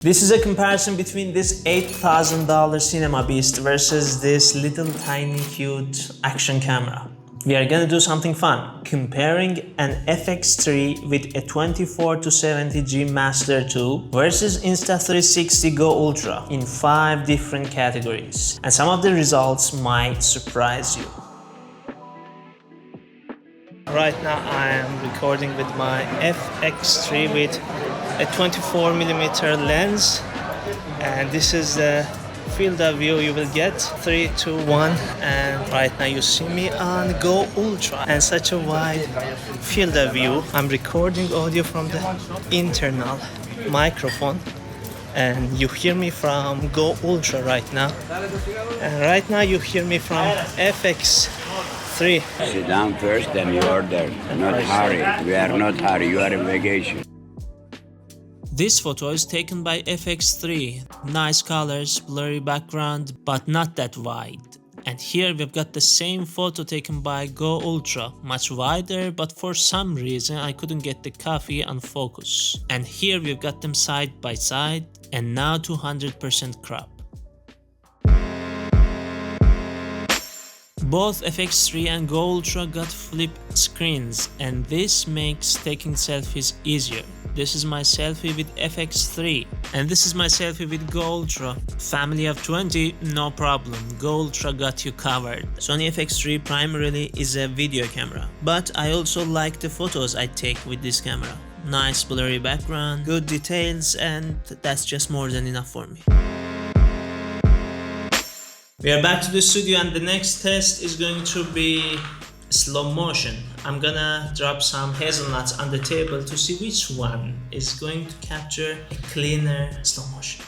This is a comparison between this $8,000 Cinema Beast versus this little tiny cute action camera. We are gonna do something fun, comparing an FX3 with a 24-70G Master II versus Insta360 Go Ultra in 5 different categories. And some of the results might surprise you. Right now I am recording with my FX3 with a 24mm lens, and this is the field of view you will get. 3, 2, 1, and right now you see me on Go Ultra and such a wide field of view. I'm recording audio from the internal microphone and you hear me from Go Ultra right now, and right now you hear me from FX3. Sit down first, then you order. Not hurry. We are not hurry. You are in vacation. This photo is taken by FX3. Nice colors, blurry background, but not that wide. And here we've got the same photo taken by Go Ultra, much wider, but for some reason I couldn't get the coffee on focus. And here we've got them side by side, and now 200% crop. Both FX3 and Go Ultra got flip screens, and this makes taking selfies easier. This is my selfie with FX3, and this is my selfie with Go Ultra. Family of 20, no problem, Go Ultra got you covered. Sony FX3 primarily is a video camera, but I also like the photos I take with this camera. Nice blurry background, good details, and that's just more than enough for me. We are back to the studio, and the next test is going to be slow motion. I'm gonna drop some hazelnuts on the table to see which one is going to capture a cleaner slow motion.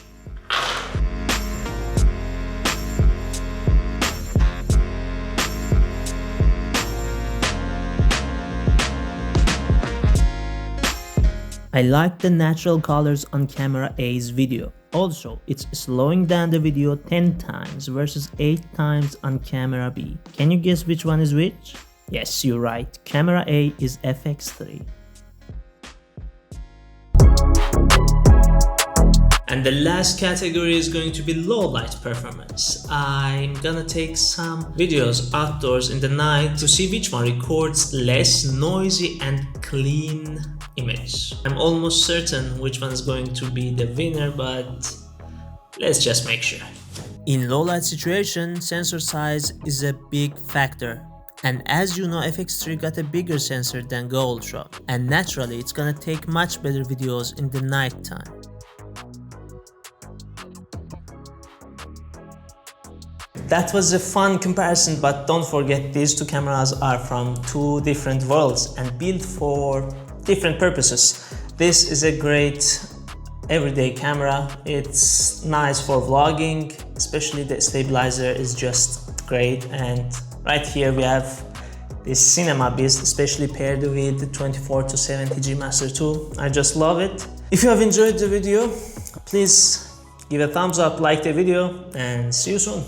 I like the natural colors on camera A's video. Also, it's slowing down the video 10 times versus 8 times on camera B. Can you guess which one is which? Yes, you're right. Camera A is FX3. And the last category is going to be low light performance. I'm gonna take some videos outdoors in the night to see which one records less noisy and clean image. I'm almost certain which one is going to be the winner, but let's just make sure. In low light situation, sensor size is a big factor. And as you know, FX3 got a bigger sensor than Go Ultra, and naturally it's gonna take much better videos in the night time. That was a fun comparison, but don't forget these two cameras are from two different worlds and built for different purposes. This is a great everyday camera. It's nice for vlogging, especially the stabilizer is just great. And right here we have this Cinema Beast, especially paired with the 24-70G Master II. I just love it. If you have enjoyed the video, please give a thumbs up, like the video, and see you soon.